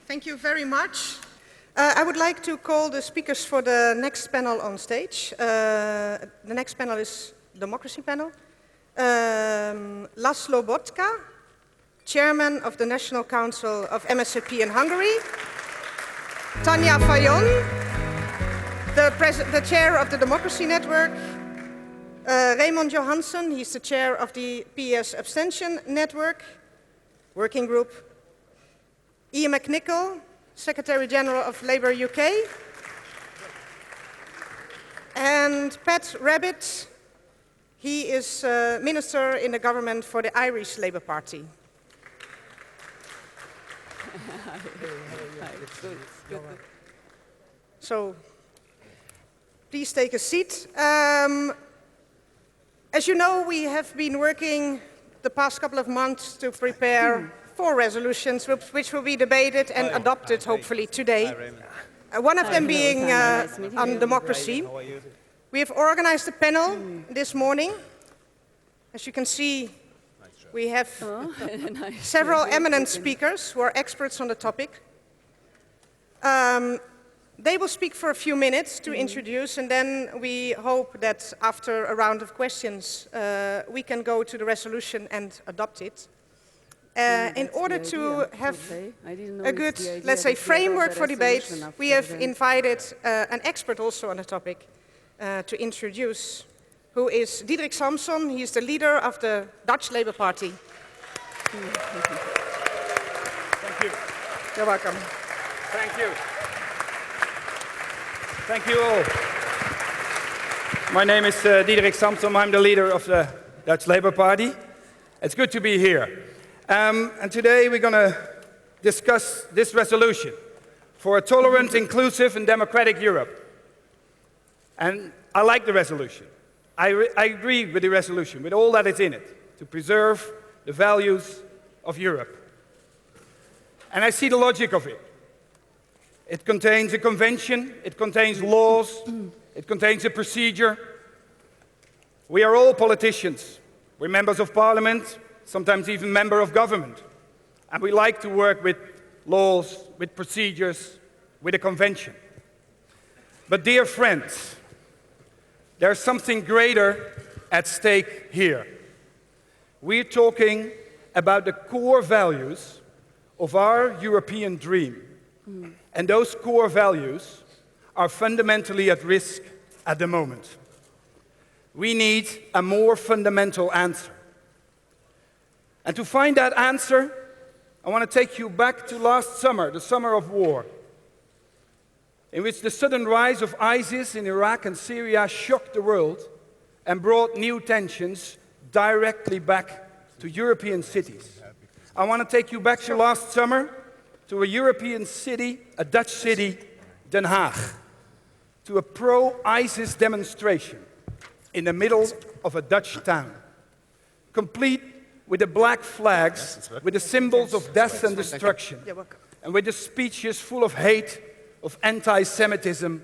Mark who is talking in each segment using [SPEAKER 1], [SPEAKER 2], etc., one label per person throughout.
[SPEAKER 1] Thank you very much. I would like to call the speakers for the next panel on stage. The next panel is Democracy Panel. Laszlo Botka, Chairman of the National Council of MSZP in Hungary. Tanja Fajon, the Chair of the Democracy Network. Raymond Johansson, he's the Chair of the PES Abstention Network Working Group. Ian McNichol, Secretary General of Labour UK. And Pat Rabbitte, he is Minister in the government for the Irish Labour Party. So, please take a seat. As you know, we have been working the past couple of months to prepare 4 resolutions which will be debated and adopted, hopefully, today. One of them being on democracy. We have organized a panel this morning. As you can see, we have several eminent speakers who are experts on the topic. They will speak for a few minutes to introduce, and then we hope that after a round of questions, we can go to the resolution and adopt it. In order to have a good, let's say, framework for debate, we have invited an expert also on the topic to introduce, who is Diederik Samsom. He is the leader of the Dutch Labour Party.
[SPEAKER 2] Thank you.
[SPEAKER 1] You're welcome.
[SPEAKER 2] Thank you. Thank you all. My name is Diederik Samsom. I'm the leader of the Dutch Labour Party. It's good to be here. And today we're going to discuss this resolution for a tolerant, inclusive and democratic Europe. And I like the resolution. I agree with the resolution, with all that is in it, to preserve the values of Europe. And I see the logic of it. It contains a convention, it contains laws, it contains a procedure. We are all politicians. We're members of parliament, sometimes even member of government. And we like to work with laws, with procedures, with a convention. But dear friends, there's something greater at stake here. We're talking about the core values of our European dream. And those core values are fundamentally at risk at the moment. We need a more fundamental answer. And to find that answer, I want to take you back to last summer, the summer of war, in which the sudden rise of ISIS in Iraq and Syria shocked the world and brought new tensions directly back to European cities. I want to take you back to last summer, to a European city, a Dutch city, Den Haag, to a pro-ISIS demonstration in the middle of a Dutch town, complete with the black flags, with the symbols of death and destruction, and with the speeches full of hate, of anti-Semitism,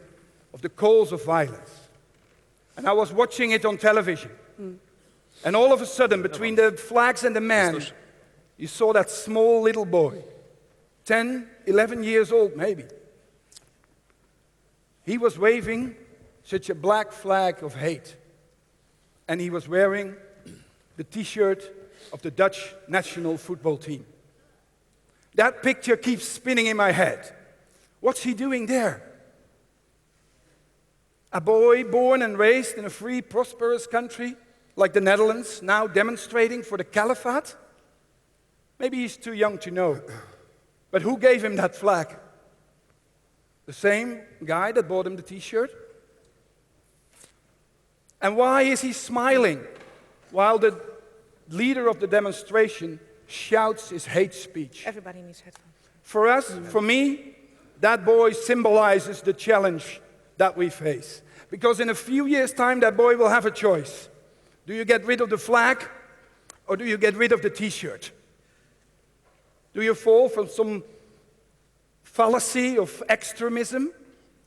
[SPEAKER 2] of the calls of violence. And I was watching it on television, and all of a sudden, between the flags and the man, you saw that small little boy, 10, 11 years old maybe. He was waving such a black flag of hate, and he was wearing the T-shirt of the Dutch national football team. That picture keeps spinning in my head. What's he doing there? A boy born and raised in a free, prosperous country like the Netherlands, now demonstrating for the caliphate? Maybe he's too young to know. But who gave him that flag? The same guy that bought him the T-shirt? And why is he smiling while the leader of the demonstration shouts his hate speech?
[SPEAKER 1] Everybody needs headphones.
[SPEAKER 2] For us, for me, that boy symbolizes the challenge that we face. Because in a few years' time, that boy will have a choice. Do you get rid of the flag, or do you get rid of the T-shirt? Do you fall from some fallacy of extremism,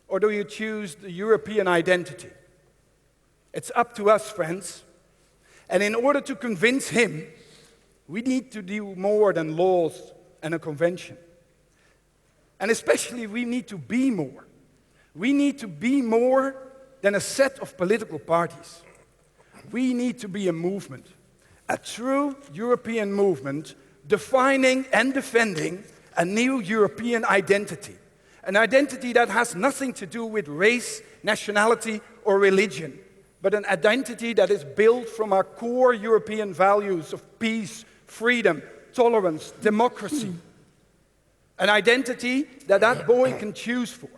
[SPEAKER 2] or do you choose the European identity? It's up to us, friends. And in order to convince him, we need to do more than laws and a convention. And especially, we need to be more. We need to be more than a set of political parties. We need to be a movement, a true European movement, defining and defending a new European identity. An identity that has nothing to do with race, nationality, or religion, but an identity that is built from our core European values of peace, freedom, tolerance, democracy. An identity that that boy can choose for.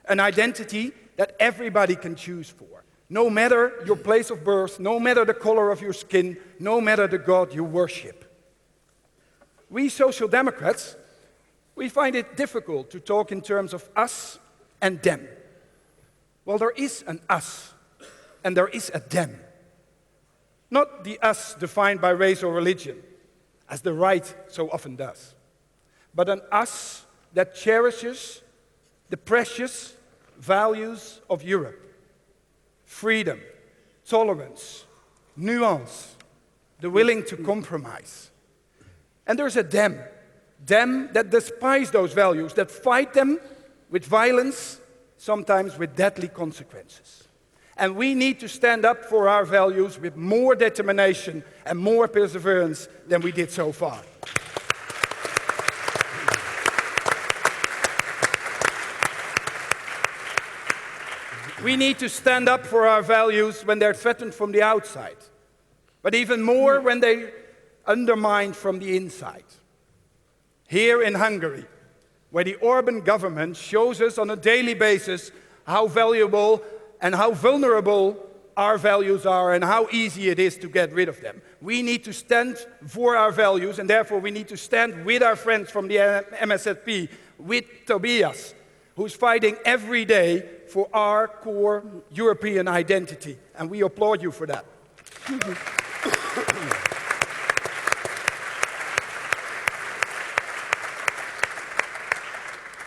[SPEAKER 2] An identity that everybody can choose for. No matter your place of birth, no matter the color of your skin, no matter the God you worship. We Social Democrats, we find it difficult to talk in terms of us and them. Well, there is an us, and there is a them. Not the us defined by race or religion, as the right so often does, but an us that cherishes the precious values of Europe. Freedom, tolerance, nuance, the willing to compromise. And there's a them that despise those values, that fight them with violence, sometimes with deadly consequences. And we need to stand up for our values with more determination and more perseverance than we did so far. We need to stand up for our values when they're threatened from the outside, but even more when they're undermined from the inside. Here in Hungary, where the Orban government shows us on a daily basis how valuable and how vulnerable our values are and how easy it is to get rid of them. We need to stand for our values, and therefore we need to stand with our friends from the MSZP, with Tobias, who's fighting every day for our core European identity. And we applaud you for that.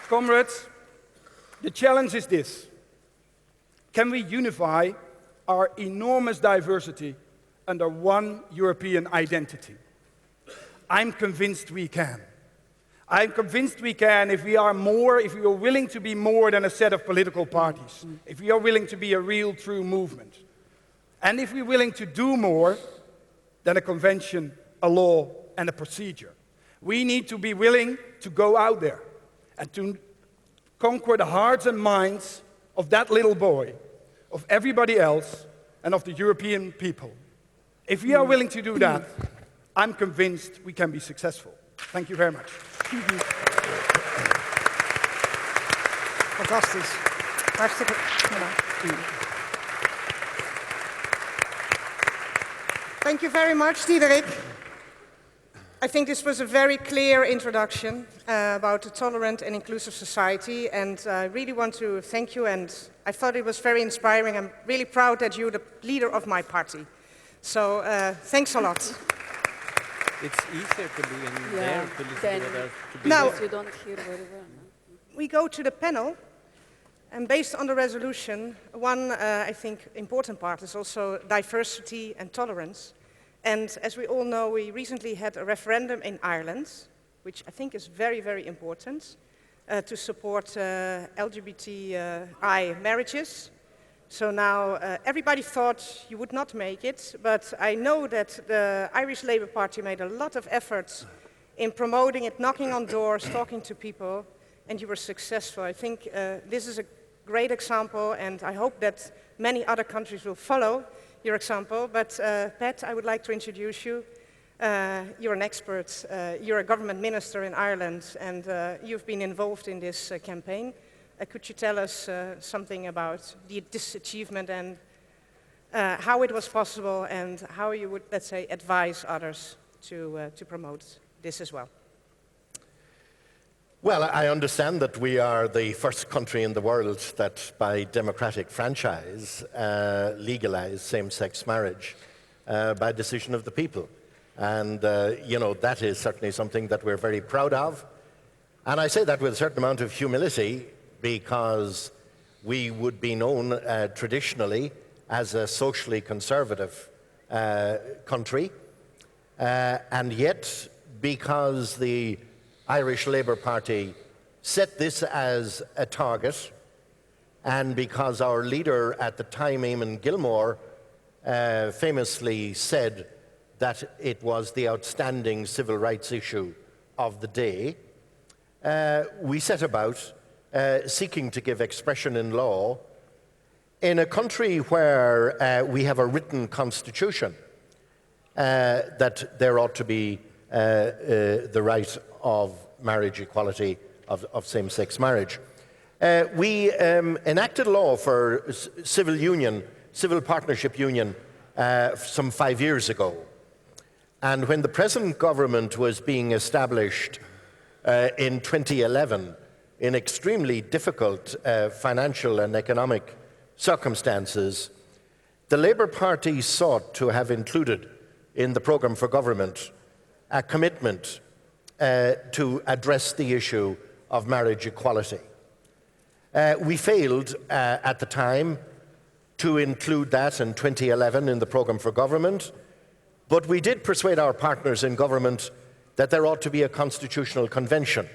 [SPEAKER 2] Comrades, the challenge is this. Can we unify our enormous diversity under one European identity? I'm convinced we can. I'm convinced we can if we are willing to be more than a set of political parties, if we are willing to be a real, true movement, and if we're willing to do more than a convention, a law, and a procedure. We need to be willing to go out there and to conquer the hearts and minds of that little boy, of everybody else, and of the European people. If we are willing to do that, I'm convinced we can be successful. Thank you very much.
[SPEAKER 1] Fantastisch. Hartstikke bedankt. Thank you very much, Diederik. I think this was a very clear introduction about a tolerant and inclusive society, and I really want to thank you, and I thought it was very inspiring. I'm really proud that you're the leader of my party. So thanks a lot.
[SPEAKER 3] It's easier to be in there to listen to others.
[SPEAKER 1] Now,
[SPEAKER 4] You don't hear very well. No?
[SPEAKER 1] we go to the panel, and based on the resolution, one, I think, important part is also diversity and tolerance. And as we all know, we recently had a referendum in Ireland, which I think is very, very important, to support LGBTI marriages. So now everybody thought you would not make it, but I know that the Irish Labour Party made a lot of efforts in promoting it, knocking on doors, talking to people, and you were successful. I think this is a great example, and I hope that many other countries will follow your example. But Pat, I would like to introduce you. You're an expert, you're a government minister in Ireland, and you've been involved in this campaign. Could you tell us something about this achievement and how it was possible and how you would, let's say, advise others to promote this as well?
[SPEAKER 5] Well, I understand that we are the first country in the world that, by democratic franchise, legalized same-sex marriage by decision of the people. And, you know, that is certainly something that we're very proud of. And I say that with a certain amount of humility, because we would be known traditionally as a socially conservative country, and yet because the Irish Labour Party set this as a target, and because our leader at the time, Eamon Gilmore, famously said that it was the outstanding civil rights issue of the day, we set about seeking to give expression in law in a country where we have a written constitution that there ought to be the right of marriage equality, of same-sex marriage. We enacted a law for civil partnership union some 5 years ago. And when the present government was being established in 2011, in extremely difficult financial and economic circumstances, the Labour Party sought to have included in the programme for government a commitment to address the issue of marriage equality. We failed at the time to include that in 2011 in the programme for government, but we did persuade our partners in government that there ought to be a constitutional convention,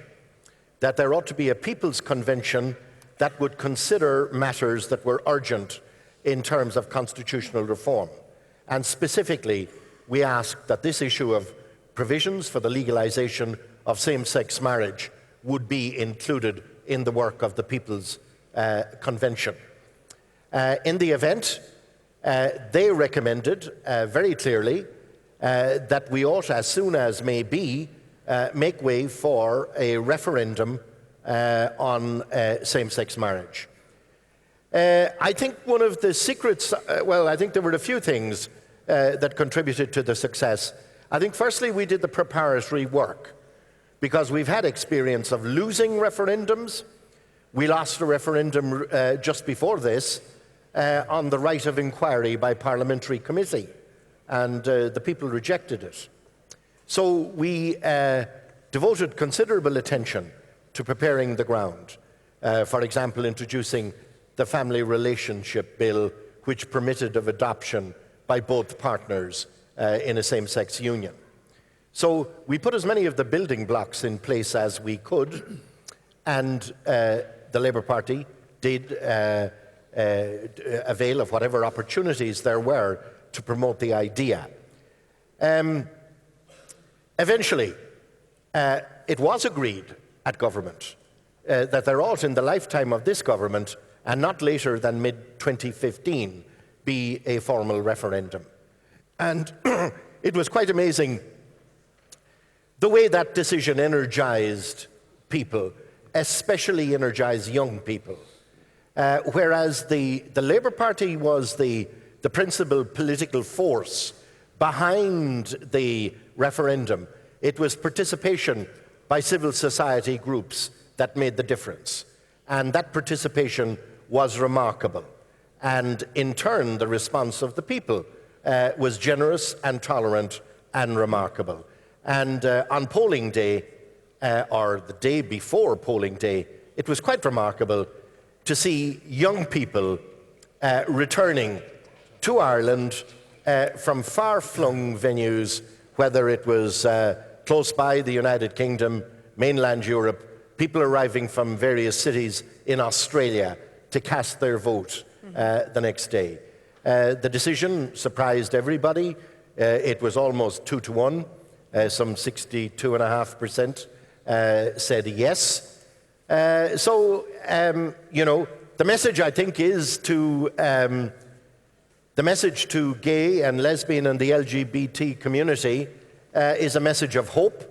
[SPEAKER 5] that there ought to be a people's convention that would consider matters that were urgent in terms of constitutional reform. And specifically, we asked that this issue of provisions for the legalization of same-sex marriage would be included in the work of the People's Convention. In the event, they recommended very clearly that we ought, as soon as may be, make way for a referendum on same-sex marriage. I think one of the secrets, well, I think there were a few things that contributed to the success. I think firstly we did the preparatory work, because we've had experience of losing referendums. We lost a referendum just before this on the right of inquiry by parliamentary committee, and the people rejected it. So we devoted considerable attention to preparing the ground. For example, introducing the Family Relationship Bill, which permitted of adoption by both partners in a same-sex union. So we put as many of the building blocks in place as we could, and the Labour Party did avail of whatever opportunities there were to promote the idea. Eventually, it was agreed at government that there ought, in the lifetime of this government, and not later than mid-2015, be a formal referendum. And it was quite amazing the way that decision energized people, especially energized young people. Whereas the Labour Party was the principal political force behind the referendum, it was participation by civil society groups that made the difference. And that participation was remarkable. And in turn, the response of the people was generous and tolerant and remarkable. And on polling day, or the day before polling day, it was quite remarkable to see young people returning to Ireland from far-flung venues, whether it was close by the United Kingdom, mainland Europe, people arriving from various cities in Australia to cast their vote the next day. The decision surprised everybody. It was almost 2-1. Some 62.5% said yes. You know, the message, I think, is to the message to gay and lesbian and the LGBT community is a message of hope,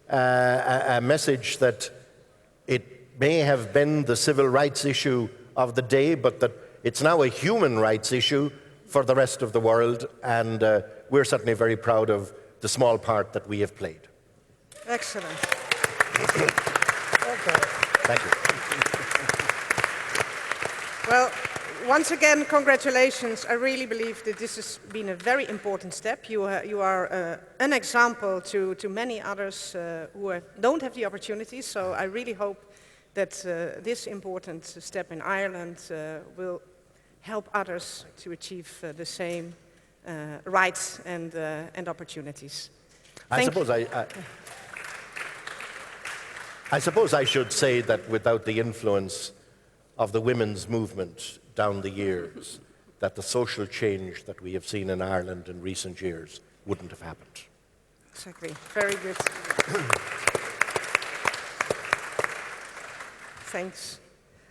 [SPEAKER 5] a message that it may have been the civil rights issue of the day, but that it's now a human rights issue for the rest of the world, and we're certainly very proud of the small part that we have played.
[SPEAKER 1] Excellent.
[SPEAKER 5] Thank you.
[SPEAKER 1] Well, once again, congratulations. I really believe that this has been a very important step. You are an example to many others who don't have the opportunity, so I really hope that this important step in Ireland will help others to achieve the same rights and opportunities.
[SPEAKER 5] I suppose I suppose I should say that without the influence of the women's movement down the years, that the social change that we have seen in Ireland in recent years wouldn't have happened.
[SPEAKER 1] Exactly. Very good. Thanks.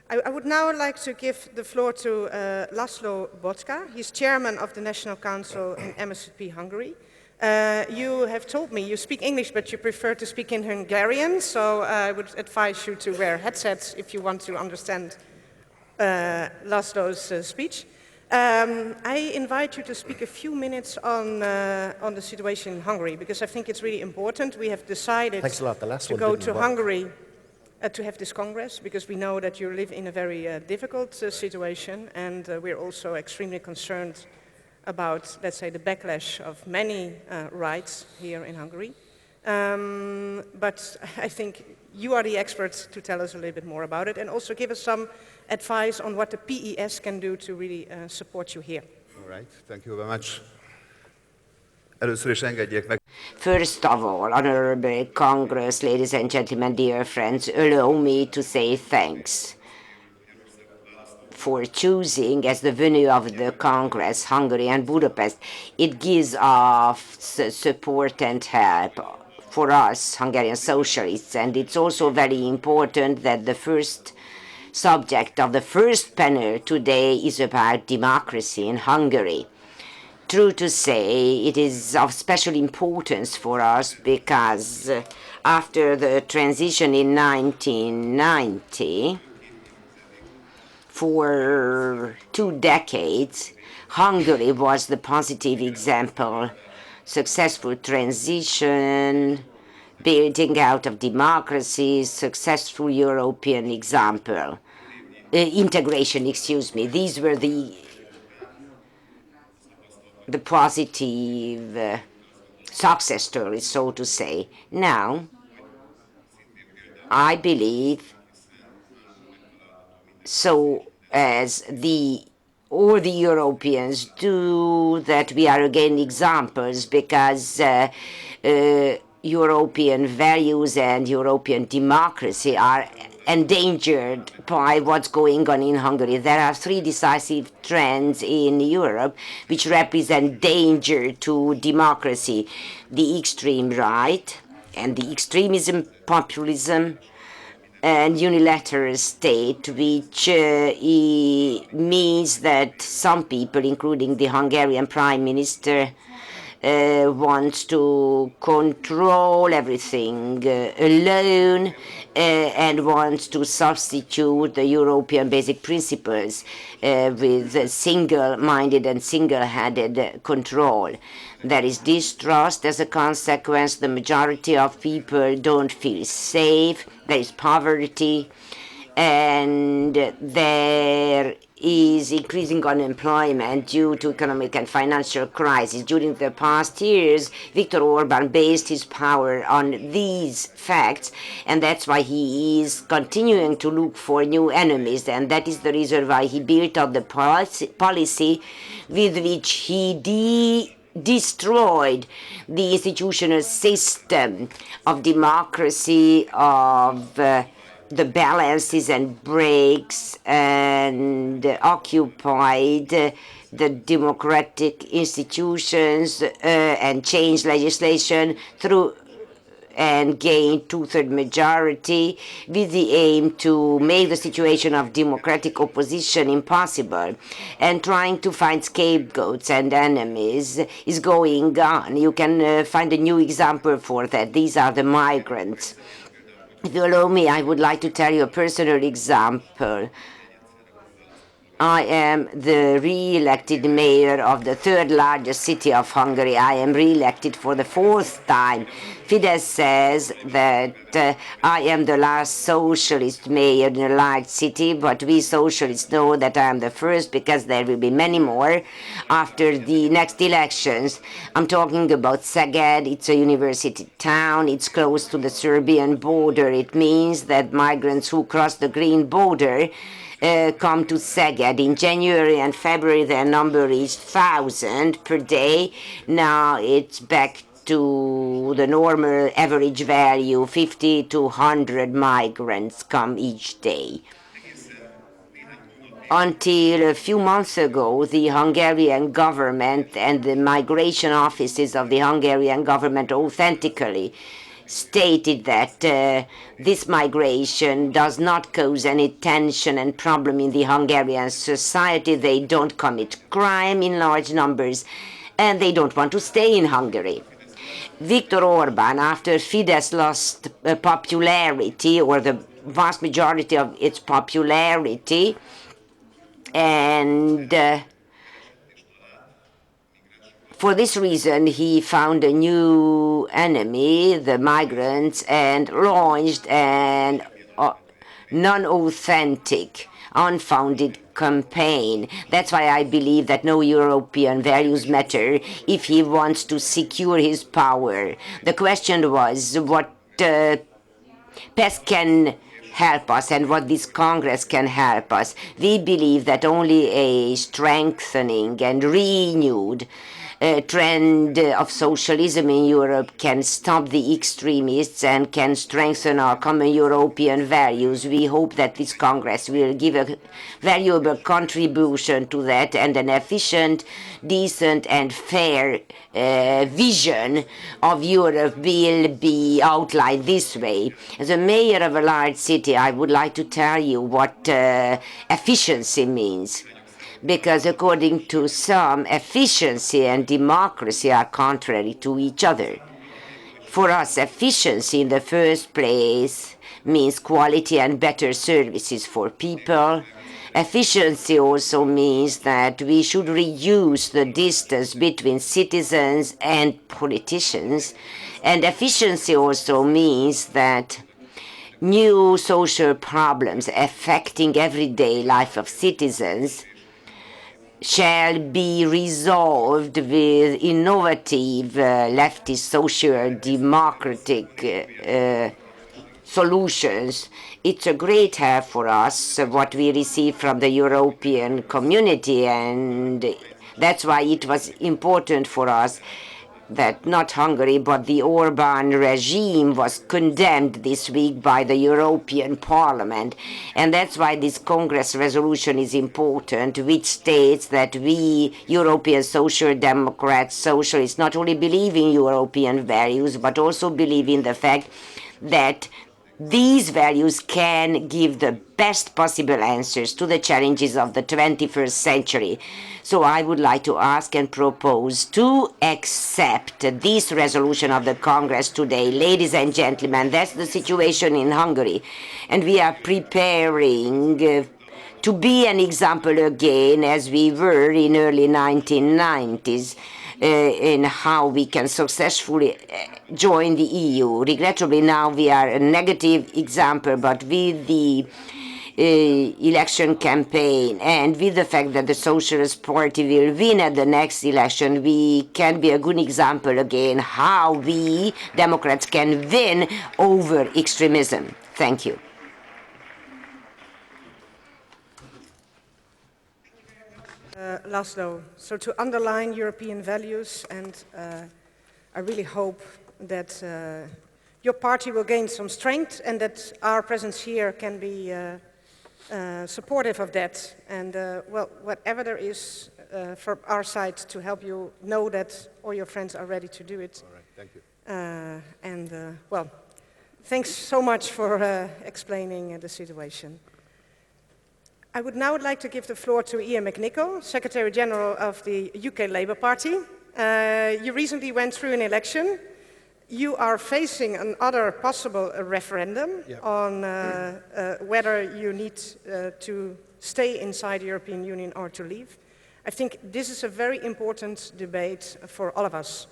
[SPEAKER 1] I would now like to give the floor to Laszlo Bocska. He's chairman of the National Council in MSZP Hungary. You have told me you speak English, but you prefer to speak in Hungarian, so I would advise you to wear headsets if you want to understand Laszlo's speech. I invite you to speak a few minutes on the situation in Hungary, because I think it's really important. We have decided
[SPEAKER 5] Thanks a lot. The last
[SPEAKER 1] to
[SPEAKER 5] one
[SPEAKER 1] go
[SPEAKER 5] didn't
[SPEAKER 1] to
[SPEAKER 5] work.
[SPEAKER 1] Hungary to have this Congress, because we know that you live in a very difficult situation, and we're also extremely concerned about, let's say, the backlash of many rights here in Hungary. But I think you are the experts to tell us a little bit more about it, and also give us some advice on what the PES can do to really support you here.
[SPEAKER 6] All right, thank you very much. Először is engedjék meg.
[SPEAKER 7] First of all, Honorable Congress, ladies and gentlemen, dear friends, allow me to say thanks for choosing as the venue of the Congress Hungary and Budapest. It gives us support and help for us, Hungarian socialists, and it's also very important that the first subject of the first panel today is about democracy in Hungary. True to say, it is of special importance for us because after the transition in 1990, for 2 decades, Hungary was the positive example. Successful transition, building out of democracy, successful European example. Integration, excuse me. These were the positive success stories, so to say. Now, I believe, so as all the Europeans do, that we are again examples, because European values and European democracy are endangered by what's going on in Hungary. There are 3 decisive trends in Europe which represent danger to democracy: the extreme right and the extremism, populism, and unilateral state, which means that some people, including the Hungarian Prime Minister, wants to control everything alone and wants to substitute the European basic principles with single-minded and single-handed control. There is distrust. As a consequence, the majority of people don't feel safe. There is poverty, and there is increasing unemployment due to economic and financial crisis. During the past years, Viktor Orban based his power on these facts, and that's why he is continuing to look for new enemies, and that is the reason why he built up the policy with which he destroyed the institutional system of democracy, of the balances and breaks, and occupied the democratic institutions and changed legislation through and gained 2/3 majority with the aim to make the situation of democratic opposition impossible, and trying to find scapegoats and enemies is going on. You can find a new example for that. These are the migrants. If you allow me, I would like to tell you a personal example. I am the re-elected mayor of the 3rd largest city of Hungary. I am re-elected for the 4th time. Fidesz says that I am the last socialist mayor in a large city, but we socialists know that I am the first, because there will be many more after the next elections. I'm talking about Szeged. It's a university town. It's close to the Serbian border. It means that migrants who cross the green border come to Szeged. In January and February, their number reached 1,000 per day. Now it's back to the normal average value, 50 to 100 migrants come each day. Until a few months ago, the Hungarian government and the migration offices of the Hungarian government authentically stated that this migration does not cause any tension and problem in the Hungarian society. They don't commit crime in large numbers, and they don't want to stay in Hungary. Viktor Orban, after Fidesz lost popularity, or the vast majority of its popularity, and for this reason, he found a new enemy, the migrants, and launched an non-authentic, unfounded campaign. That's why I believe that no European values matter if he wants to secure his power. The question was what PES can help us and what this Congress can help us. We believe that only a strengthening and renewed trend of socialism in Europe can stop the extremists and can strengthen our common European values. We hope that this Congress will give a valuable contribution to that, and an efficient, decent and fair vision of Europe will be outlined this way. As a mayor of a large city, I would like to tell you what efficiency means. Because according to some, efficiency and democracy are contrary to each other. For us, efficiency in the first place means quality and better services for people. Efficiency also means that we should reduce the distance between citizens and politicians. And efficiency also means that new social problems affecting everyday life of citizens shall be resolved with innovative leftist social democratic solutions. It's a great help for us, what we receive from the European community, and that's why it was important for us that not Hungary, but the Orban regime was condemned this week by the European Parliament. And that's why this Congress resolution is important, which states that we, European Social Democrats, socialists, not only believe in European values, but also believe in the fact that these values can give the best possible answers to the challenges of the 21st century. So I would like to ask and propose to accept this resolution of the Congress today. Ladies and gentlemen, that's the situation in Hungary. And we are preparing to be an example again, as we were in early 1990s. In how we can successfully join the EU. Regrettably, now we are a negative example, but with the election campaign and with the fact that the Socialist Party will win at the next election, we can be a good example again how we, Democrats, can win over extremism. Thank you.
[SPEAKER 1] Laszlo, so to underline European values, and I really hope that your party will gain some strength and that our presence here can be supportive of that. And well, whatever there is from our side to help you know that all your friends are ready to do it.
[SPEAKER 6] All right, thank you.
[SPEAKER 1] Well, thanks so much for explaining the situation. I would now like to give the floor to Ian McNicol, Secretary General of the UK Labour Party. You recently went through an election. You are facing another possible referendum on whether you need to stay inside the European Union or to leave. I think this is a very important debate for all of us.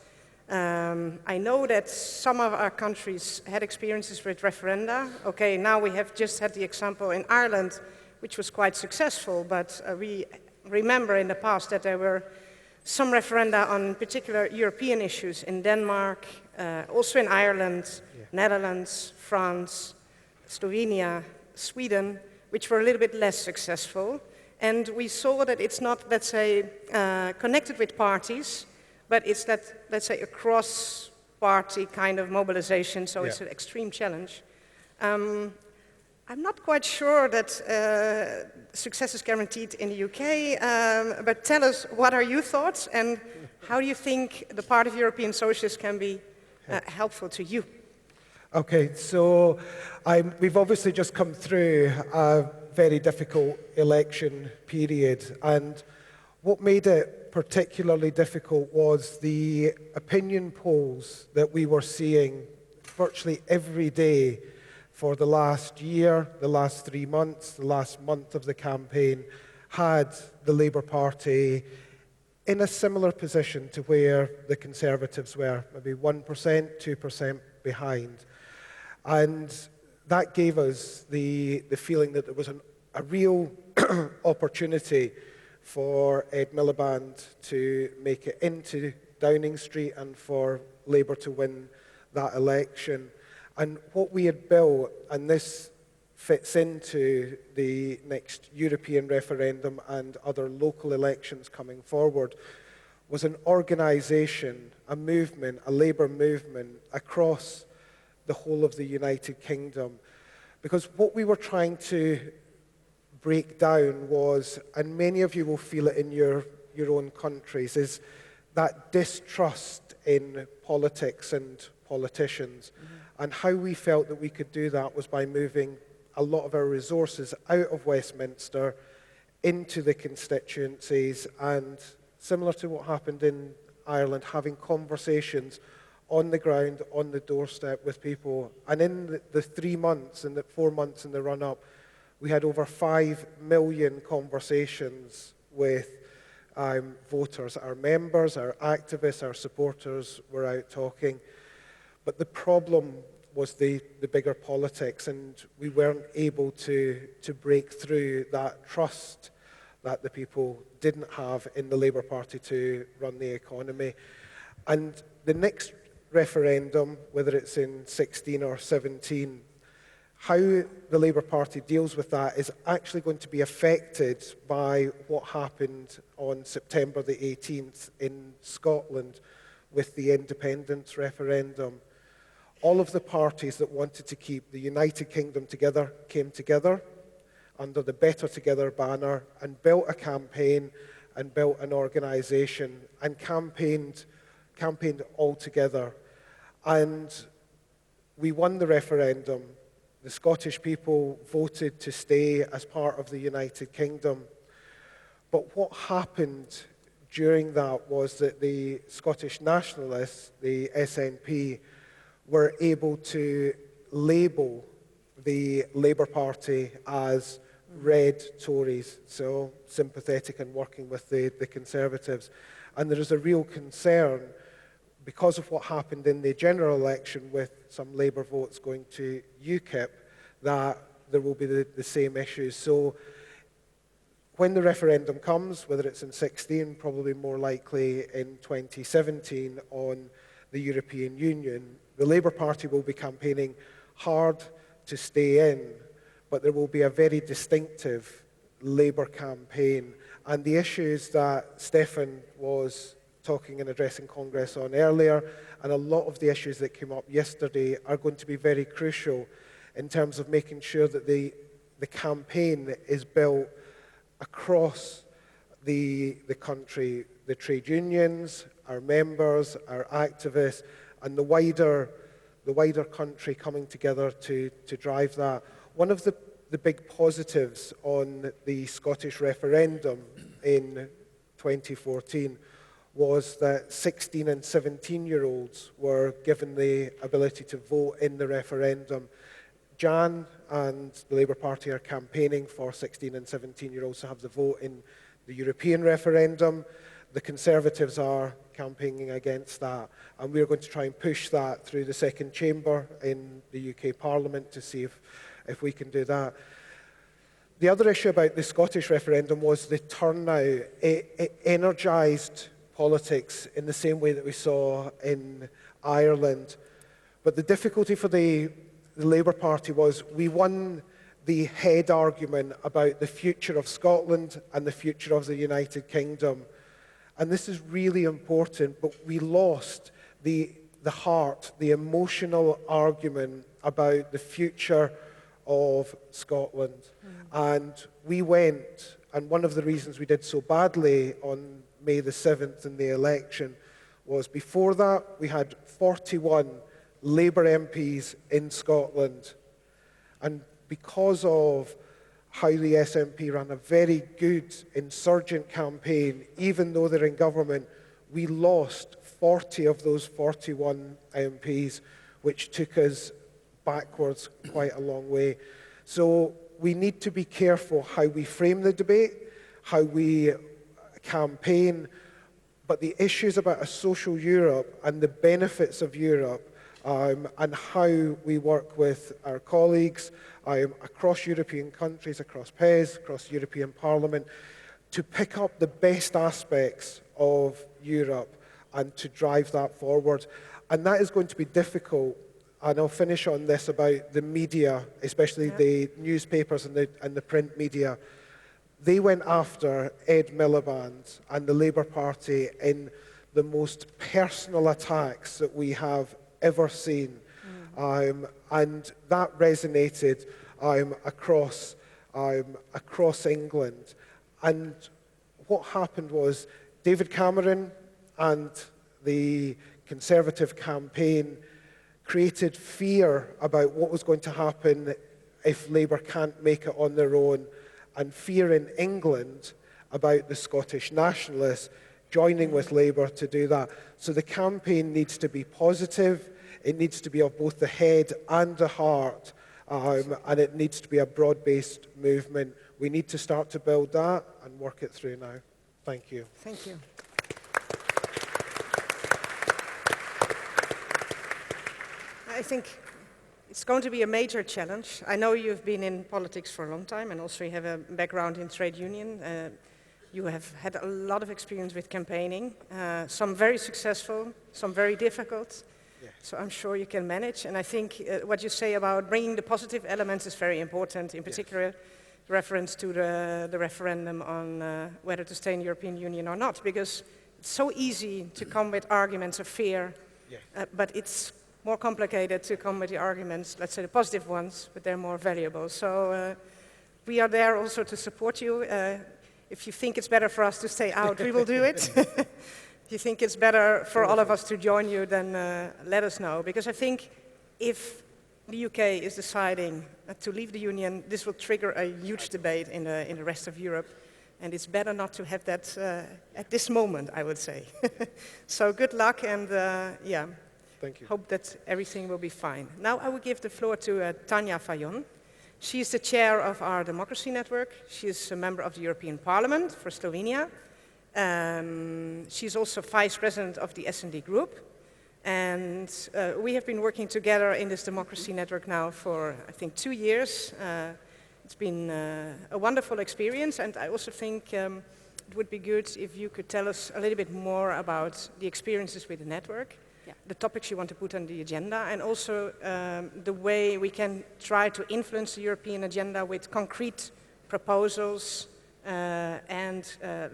[SPEAKER 1] I know that some of our countries had experiences with referenda. Okay, now we have just had the example in Ireland, which was quite successful, but we remember in the past that there were some referenda on particular European issues in Denmark, also in Ireland, Netherlands, France, Slovenia, Sweden, which were a little bit less successful. And we saw that it's not, let's say, connected with parties, but it's that, let's say, across party kind of mobilization, so it's
[SPEAKER 2] Yeah.
[SPEAKER 1] an extreme challenge. I'm not quite sure that success is guaranteed in the UK, but tell us, what are your thoughts, and how do you think the Party of European Socialists can be helpful to you?
[SPEAKER 8] Okay, so we've obviously just come through a very difficult election period, and what made it particularly difficult was the opinion polls that we were seeing virtually every day for the last year, the last 3 months, the last month of the campaign, had the Labour Party in a similar position to where the Conservatives were, maybe 1%, 2% behind. And that gave us the feeling that there was a real opportunity for Ed Miliband to make it into Downing Street and for Labour to win that election. And what we had built, and this fits into the next European referendum and other local elections coming forward, was an organisation, a movement, a Labour movement across the whole of the United Kingdom. Because what we were trying to break down was, and many of you will feel it in your own countries, is that distrust in politics and politicians. And how we felt that we could do that was by moving a lot of our resources out of Westminster into the constituencies, and similar to what happened in Ireland, having conversations on the ground, on the doorstep with people. And in the 3 months and the 4 months in the run-up, we had over 5 million conversations with voters. Our members, our activists, our supporters were out talking. But the problem was the bigger politics, and we weren't able to break through that trust that the people didn't have in the Labour Party to run the economy. And the next referendum, whether it's in 16 or 17, how the Labour Party deals with that is actually going to be affected by what happened on September the 18th in Scotland with the independence referendum. All of the parties that wanted to keep the United Kingdom together came together under the Better Together banner and built a campaign and built an organisation and campaigned all together. And we won the referendum. The Scottish people voted to stay as part of the United Kingdom. But what happened during that was that the Scottish nationalists, the SNP, were able to label the Labour Party as red Tories, so sympathetic and working with the Conservatives. And there is a real concern, because of what happened in the general election with some Labour votes going to UKIP, that there will be the same issues. So when the referendum comes, whether it's in 16, probably more likely in 2017 on the European Union, the Labour Party will be campaigning hard to stay in, but there will be a very distinctive Labour campaign. And the issues that Stefan was talking and addressing Congress on earlier, and a lot of the issues that came up yesterday, are going to be very crucial in terms of making sure that the campaign is built across the country, the trade unions, our members, our activists, and the wider country coming together to drive that. One of the big positives on the Scottish referendum in 2014 was that 16 and 17-year-olds were given the ability to vote in the referendum. Jan and the Labour Party are campaigning for 16 and 17-year-olds to have the vote in the European referendum. The Conservatives are campaigning against that, and we're going to try and push that through the second chamber in the UK Parliament to see if we can do that. The other issue about the Scottish referendum was the turnout. It energised politics in the same way that we saw in Ireland. But the difficulty for the Labour Party was we won the head argument about the future of Scotland and the future of the United Kingdom. And this is really important, but we lost the the heart, the emotional argument about the future of Scotland. And we went, and one of the reasons we did so badly on May the 7th in the election was before that we had 41 Labour MPs in Scotland. And because of how the SNP ran a very good insurgent campaign, even though they're in government, we lost 40 of those 41 MPs, which took us backwards quite a long way. So we need to be careful how we frame the debate, how we campaign, but the issues about a social Europe and the benefits of Europe and how we work with our colleagues across European countries, across PES, across European Parliament, to pick up the best aspects of Europe and to drive that forward. And that is going to be difficult. And I'll finish on this about the media, especially the newspapers and the print media. They went after Ed Miliband and the Labour Party in the most personal attacks that we have ever seen. And that resonated across England. And what happened was David Cameron and the Conservative campaign created fear about what was going to happen if Labour can't make it on their own, and fear in England about the Scottish nationalists joining with Labour to do that. So the campaign needs to be positive, it needs to be of both the head and the heart, and it needs to be a broad-based movement. We need to start to build that and work it through now. Thank you.
[SPEAKER 1] Thank you. I think it's going to be a major challenge. I know you've been in politics for a long time and also you have a background in trade union. You have had a lot of experience with campaigning, some very successful, some very difficult.
[SPEAKER 8] Yes.
[SPEAKER 1] So I'm sure you can manage. And I think what you say about bringing the positive elements is very important, in particular reference to the referendum on whether to stay in the European Union or not, because it's so easy to come with arguments of fear, but it's more complicated to come with the arguments, let's say the positive ones, but they're more valuable. So we are there also to support you. If you think it's better for us to stay out, we will do it. If you think it's better for all of us to join you, then let us know. Because I think if the UK is deciding to leave the Union, this will trigger a huge debate in the rest of Europe. And it's better not to have that at this moment, I would say. So good luck and yeah.
[SPEAKER 8] Thank you.
[SPEAKER 1] Hope that everything will be fine. Now I will give the floor to Tanja Fajon. She is the chair of our Democracy Network. She is a member of the European Parliament for Slovenia. She's also vice president of the S&D Group. And we have been working together in this Democracy Network now for, I think, 2 years. It's been a wonderful experience, and I also think it would be good if you could tell us a little bit more about the experiences with the network, the topics you want to put on the agenda, and also the way we can try to influence the European agenda with concrete proposals and,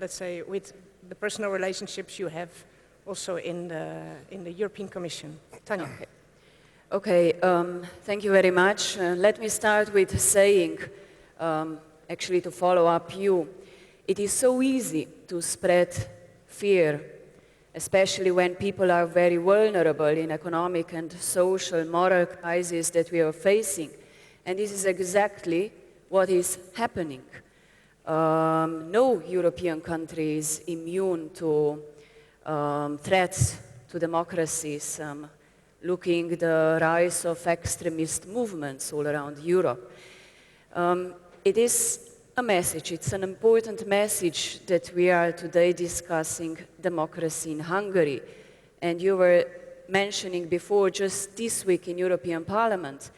[SPEAKER 1] let's say, with the personal relationships you have also in the European Commission. Tanja.
[SPEAKER 4] Okay, thank you very much. Let me start with saying, actually to follow up you, it is so easy to spread fear, especially when people are very vulnerable in economic and social, moral crisis that we are facing. And this is exactly what is happening. No European country is immune to threats to democracies, looking at the rise of extremist movements all around Europe. It is a message, it's an important message that we are today discussing democracy in Hungary. And you were mentioning before, just this week in European Parliament,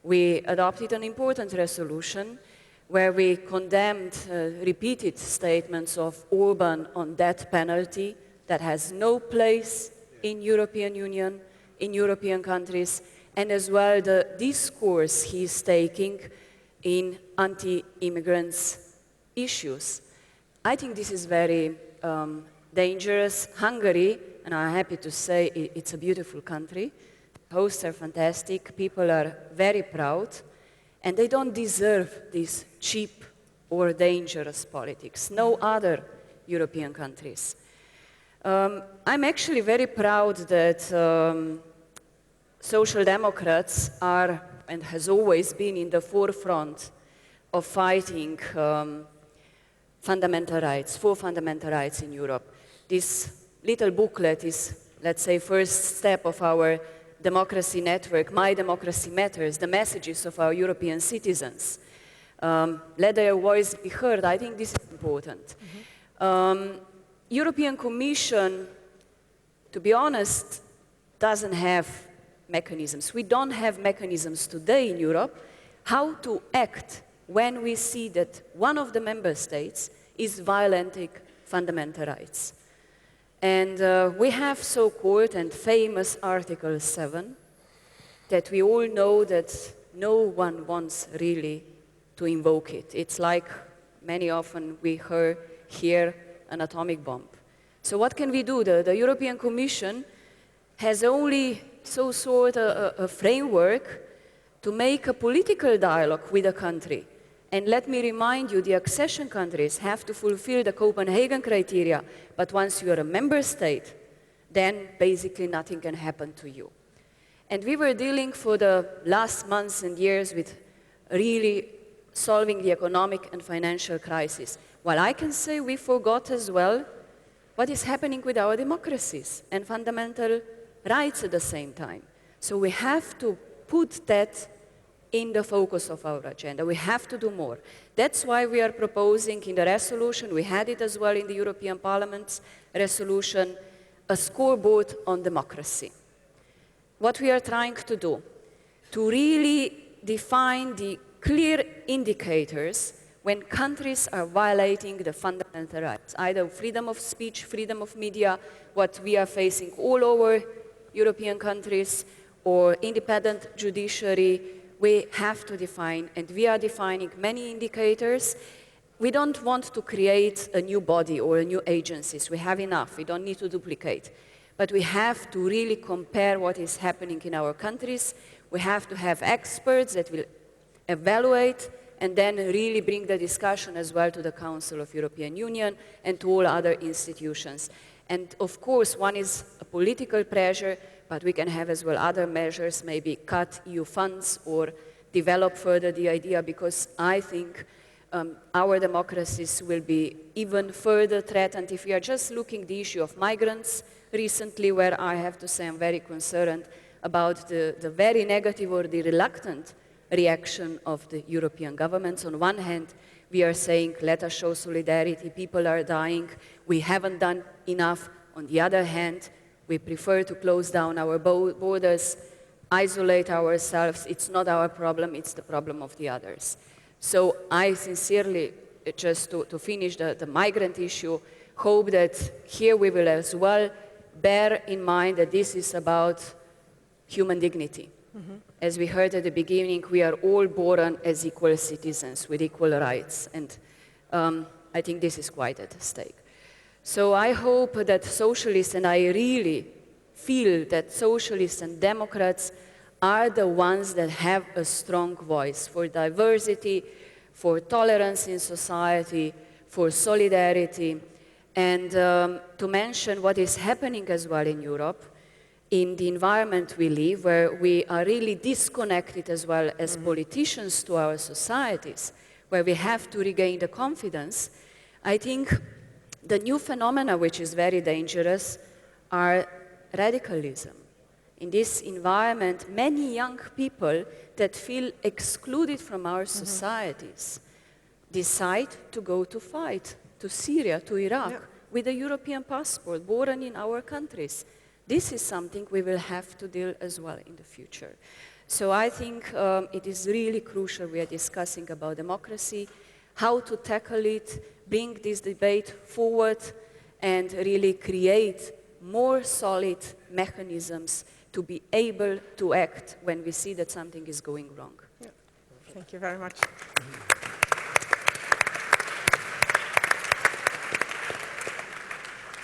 [SPEAKER 4] we adopted an important resolution where we condemned repeated statements of Orban on death penalty that has no place in European Union, in European countries, and as well the discourse he's taking in anti-immigrants issues. I think this is very dangerous. Hungary, and I'm happy to say it's a beautiful country. Hosts are fantastic, people are very proud, and they don't deserve this cheap or dangerous politics. No other European countries. I'm actually very proud that Social Democrats are and has always been in the forefront of fighting fundamental rights, for fundamental rights in Europe. This little booklet is, let's say, first step of our democracy network, My Democracy Matters, the messages of our European citizens. Let their voice be heard. I think this is important. European Commission, to be honest, doesn't have mechanisms. We don't have mechanisms today in Europe how to act when we see that one of the member states is violating fundamental rights. And we have so-called and famous Article 7 that we all know that no one wants really to invoke it. It's like many often we hear an atomic bomb. So what can we do? The European Commission has only a framework to make a political dialogue with a country. And let me remind you, the accession countries have to fulfill the Copenhagen criteria, but once you are a member state, then basically nothing can happen to you. And we were dealing for the last months and years with really solving the economic and financial crisis. While I can say we forgot as well what is happening with our democracies and fundamental rights at the same time. So we have to put that in the focus of our agenda. We have to do more. That's why we are proposing in the resolution, we had it as well in the European Parliament's resolution, a scoreboard on democracy. What we are trying to do, to really define the clear indicators when countries are violating the fundamental rights, either freedom of speech, freedom of media, what we are facing all over European countries, or independent judiciary. We have to define, and we are defining many indicators. We don't want to create a new body or a new agencies. We have enough. We don't need to duplicate. But we have to really compare what is happening in our countries. We have to have experts that will evaluate and then really bring the discussion as well to the Council of European Union and to all other institutions. And of course, one is a political pressure, but we can have as well other measures, maybe cut EU funds or develop further the idea, because I think our democracies will be even further threatened if we are just looking at the issue of migrants recently, where I have to say I'm very concerned about the very negative or the reluctant reaction of the European governments. On one hand, we are saying, let us show solidarity, people are dying, we haven't done enough. On the other hand, we prefer to close down our borders, isolate ourselves. It's not our problem, it's the problem of the others. So I sincerely, just to finish the migrant issue, hope that here we will as well bear in mind that this is about human dignity. As we heard at the beginning, we are all born as equal citizens with equal rights, and I think this is quite at stake. So I hope that socialists, and I really feel that socialists and Democrats are the ones that have a strong voice for diversity, for tolerance in society, for solidarity, and to mention what is happening as well in Europe, in the environment we live, where we are really disconnected as well as politicians to our societies, where we have to regain the confidence. I think the new phenomena, which is very dangerous, are radicalism. In this environment, many young people that feel excluded from our societies decide to go to fight, to Syria, to Iraq, with a European passport, born in our countries. This is something we will have to deal as well in the future. So I think it is really crucial we are discussing about democracy, how to tackle it, bring this debate forward, and really create more solid mechanisms to be able to act when we see that something is going wrong.
[SPEAKER 1] Yeah. Thank you very much.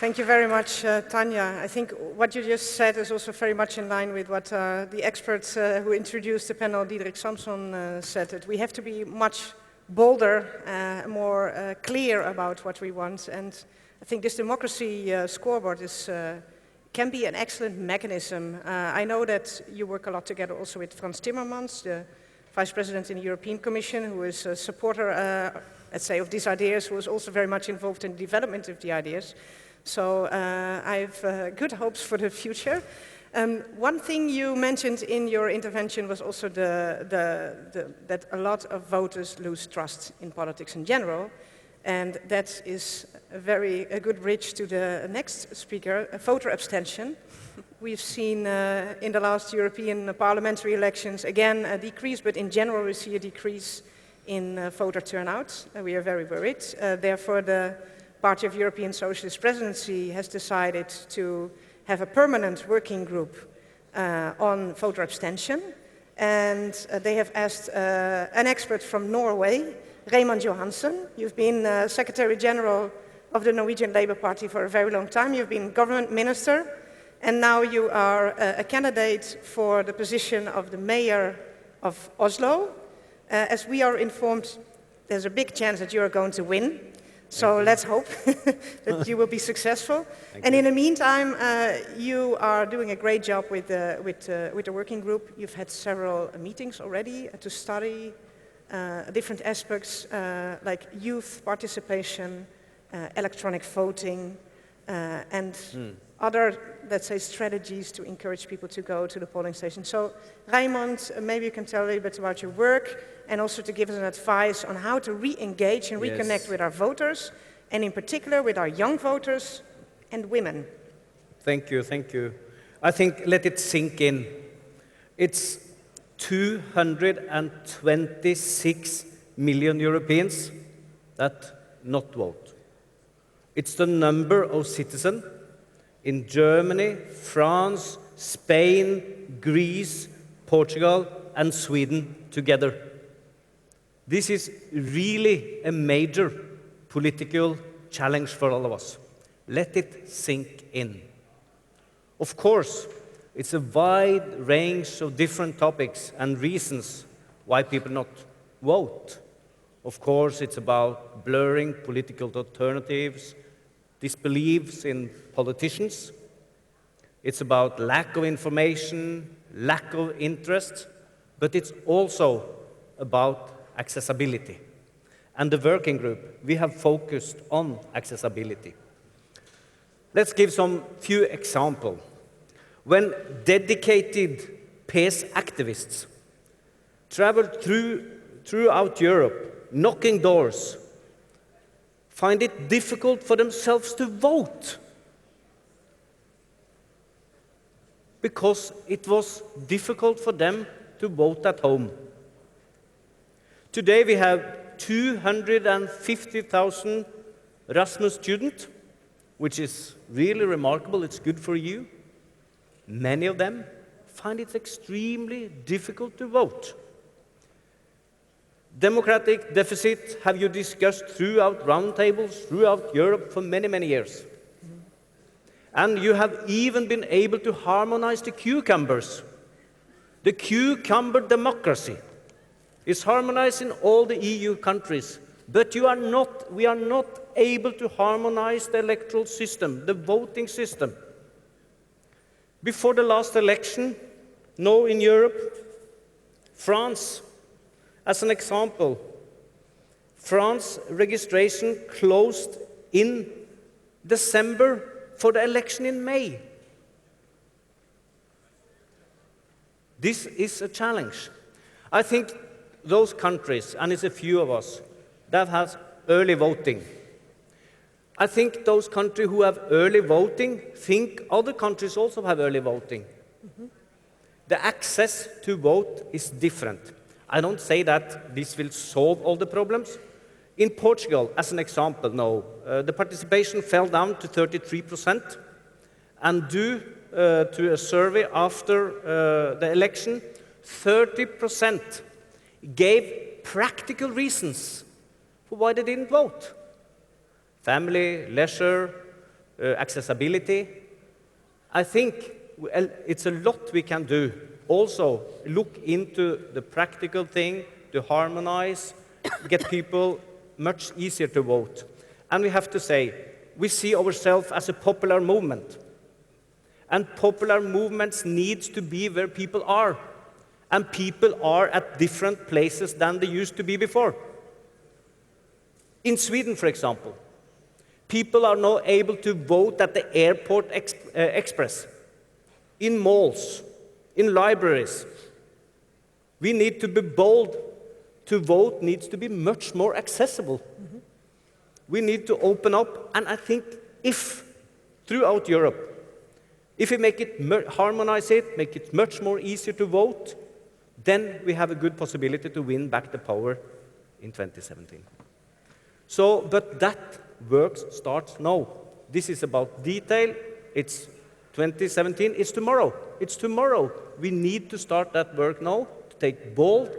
[SPEAKER 1] Thank you very much, Tanya. I think what you just said is also very much in line with what the experts who introduced the panel, Diederik Samson, said, that we have to be much bolder, more clear about what we want. And I think this democracy scoreboard can be an excellent mechanism. I know that you work a lot together also with Frans Timmermans, the Vice President in the European Commission, who is a supporter, let's say, of these ideas, who is also very much involved in the development of the ideas. So I have good hopes for the future. One thing you mentioned in your intervention was also that a lot of voters lose trust in politics in general. And that is a good bridge to the next speaker, voter abstention. We've seen in the last European parliamentary elections, again, a decrease, but in general we see a decrease in voter turnout. We are very worried. Therefore, the Party of European Socialist Presidency has decided to have a permanent working group on voter abstention. And they have asked an expert from Norway, Raymond Johansen. You've been Secretary General of the Norwegian Labour Party for a very long time. You've been government minister, and now you are a candidate for the position of the mayor of Oslo. As we are informed, there's a big chance that you are going to win. So let's hope that you will be successful. And in the meantime, you are doing a great job with the working group. You've had several meetings already to study different aspects like youth participation, electronic voting, and other, let's say, strategies to encourage people to go to the polling station. So, Raymond, maybe you can tell a little bit about your work and also to give us an advice on how to re-engage and reconnect with our voters, and in particular with our young voters and women.
[SPEAKER 3] Thank you, thank you. I think let it sink in. It's 226 million Europeans that not vote. It's the number of citizens in Germany, France, Spain, Greece, Portugal, and Sweden together. This is really a major political challenge for all of us. Let it sink in. Of course, it's a wide range of different topics and reasons why people not vote. Of course, it's about blurring political alternatives, disbeliefs in politicians. It's about lack of information, lack of interest, but it's also about accessibility. And the working group, we have focused on accessibility. Let's give some few examples. When dedicated peace activists travel throughout Europe, knocking doors, find it difficult for themselves to vote because it was difficult for them to vote at home. Today we have 250,000 Erasmus students, which is really remarkable. It's good for you. Many of them find it extremely difficult to vote. Democratic deficit have you discussed throughout roundtables, throughout Europe for many, many years. And you have even been able to harmonize the cucumbers. The cucumber democracy is harmonized in all the EU countries, but we are not able to harmonize the electoral system, the voting system. Before the last election, now in Europe, France, as an example, France registration closed in December for the election in May. This is a challenge. I think those countries, and it's a few of us, that has early voting. I think those countries who have early voting think other countries also have early voting. The access to vote is different. I don't say that this will solve all the problems. In Portugal, as an example now, the participation fell down to 33%, and due to a survey after the election, 30% gave practical reasons for why they didn't vote. Family, leisure, accessibility. I think it's a lot we can do. Also, look into the practical thing to harmonize, get people much easier to vote. And we have to say, we see ourselves as a popular movement. And popular movements need to be where people are. And people are at different places than they used to be before. In Sweden, for example, people are now able to vote at the airport express, in malls, in libraries. We need to be bold. To vote needs to be much more accessible. Mm-hmm. We need to open up, and I think if, throughout Europe, if we make it, harmonize it, make it much more easier to vote, then we have a good possibility to win back the power in 2017. So, but that work starts now. This is about detail. It's 2017. It's tomorrow. It's tomorrow. We need to start that work now to take bold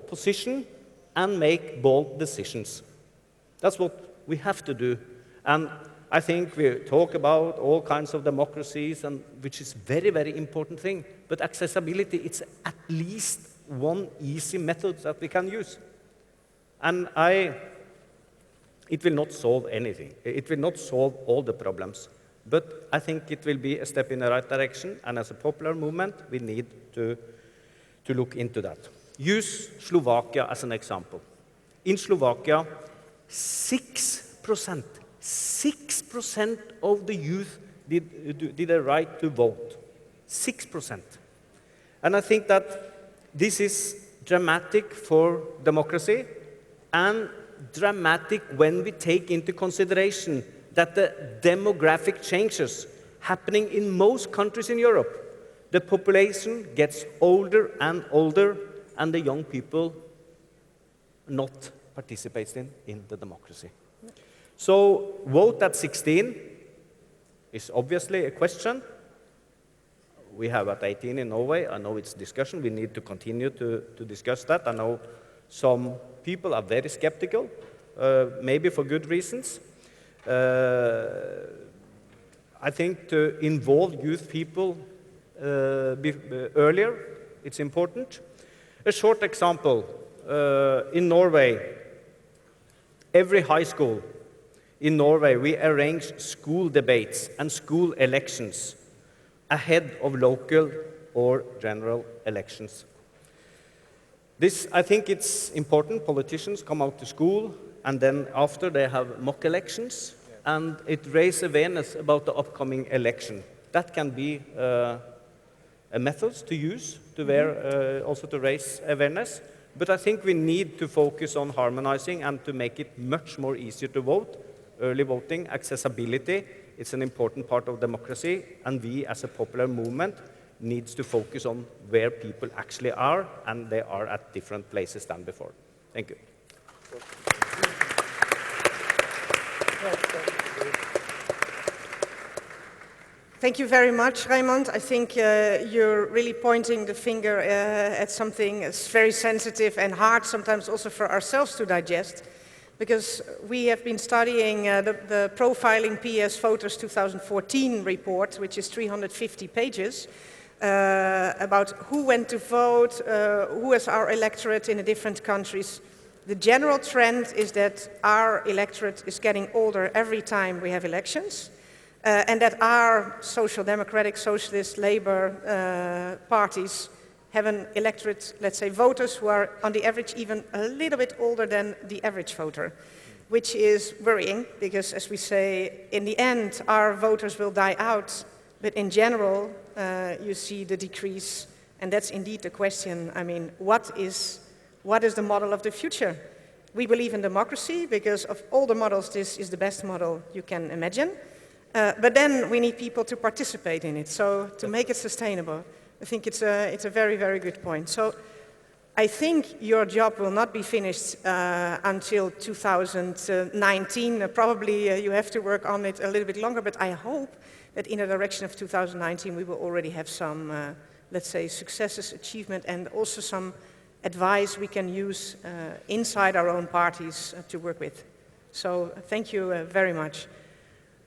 [SPEAKER 3] position and make bold decisions. That's what we have to do. And I think we talk about all kinds of democracies, and which is very, very important thing. But accessibility, it's at least one easy method that we can use. And it will not solve anything. It will not solve all the problems. But I think it will be a step in the right direction. And as a popular movement, we need to look into that. Use Slovakia as an example. In Slovakia, 6% of the youth did a right to vote. 6%. And I think that this is dramatic for democracy and dramatic when we take into consideration that the demographic changes happening in most countries in Europe. The population gets older and older, and the young people not participating in the democracy. So vote at 16 is obviously a question. We have at 18 in Norway. I know it's discussion. We need to continue to discuss that. I know some people are very skeptical, maybe for good reasons. I think to involve youth people earlier, it's important. A short example, in Norway, every high school in Norway, we arrange school debates and school elections ahead of local or general elections. This, I think it's important. Politicians come out to school, and then after they have mock elections, and it raises awareness about the upcoming election. That can be a method to use to also to raise awareness. But I think we need to focus on harmonizing and to make it much more easier to vote. Early voting, accessibility, it's an important part of democracy, and we as a popular movement needs to focus on where people actually are, and they are at different places than before. Thank you.
[SPEAKER 1] Thank you very much, Raymond. I think you're really pointing the finger at something that's very sensitive and hard sometimes also for ourselves to digest, because we have been studying the Profiling PS Voters 2014 report, which is 350 pages, about who went to vote, who is our electorate in the different countries. The general trend is that our electorate is getting older every time we have elections. And that our social democratic, socialist, labor parties have an electorate, let's say voters, who are on the average even a little bit older than the average voter, which is worrying because, as we say, in the end our voters will die out, but in general you see the decrease, and that's indeed the question. I mean, what is the model of the future? We believe in democracy because of all the models, this is the best model you can imagine. But then we need people to participate in it, so to make it sustainable. I think it's a very, very good point. So I think your job will not be finished until 2019. Probably you have to work on it a little bit longer, but I hope that in the direction of 2019 we will already have some, let's say, successes, achievement, and also some advice we can use inside our own parties to work with. So thank you very much.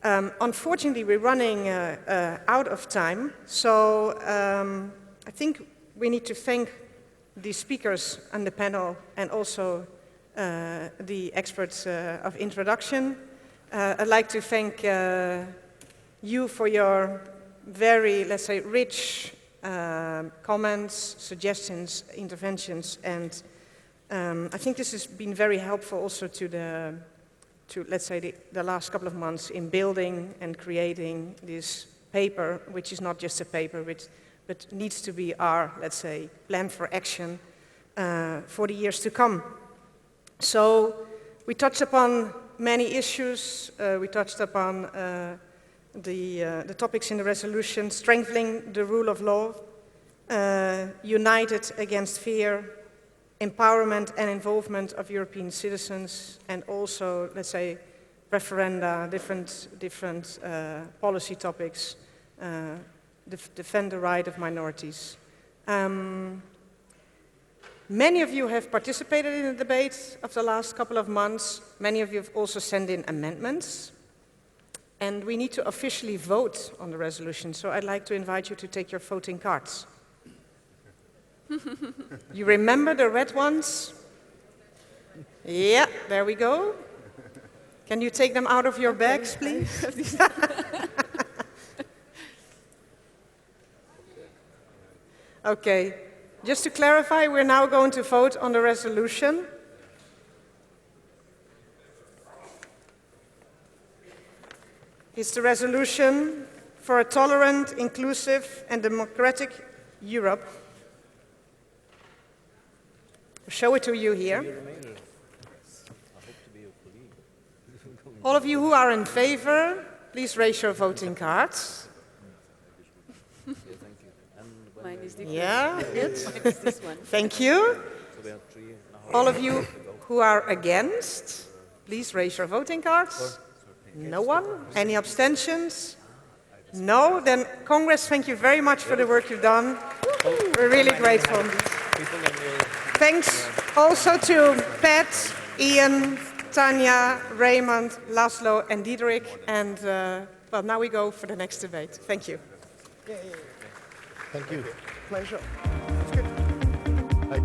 [SPEAKER 1] Unfortunately, we're running out of time, so I think we need to thank the speakers and the panel and also the experts of introduction. I'd like to thank you for your very, let's say, rich comments, suggestions, interventions, and I think this has been very helpful also to let's say, the last couple of months in building and creating this paper, which is not just a paper, but needs to be our, let's say, plan for action for the years to come. So we touched upon many issues. We touched upon the topics in the resolution: strengthening the rule of law, united against fear, empowerment and involvement of European citizens, and also, let's say, referenda, different policy topics, defend the right of minorities. Many of you have participated in the debate of the last couple of months. Many of you have also sent in amendments. And we need to officially vote on the resolution, so I'd like to invite you to take your voting cards. You remember the red ones? Yeah, there we go. Can you take them out of your bags, please? Okay, just to clarify, we're now going to vote on the resolution. It's the resolution for a tolerant, inclusive, and democratic Europe. I'll show it to you here. All of you who are in favor, please raise your voting cards.
[SPEAKER 4] Mine is different.
[SPEAKER 1] Yeah, good.
[SPEAKER 4] Mine is this one.
[SPEAKER 1] Thank you. All of you who are against, please raise your voting cards. No one? Any abstentions? No? Then Congress, thank you very much for the work you've done. We're really grateful. Thanks also to Pat, Ian, Tanya, Raymond, Laszlo, and Diederik. And well, now we go for the next debate. Thank you.
[SPEAKER 5] Thank you.
[SPEAKER 1] Pleasure.
[SPEAKER 5] I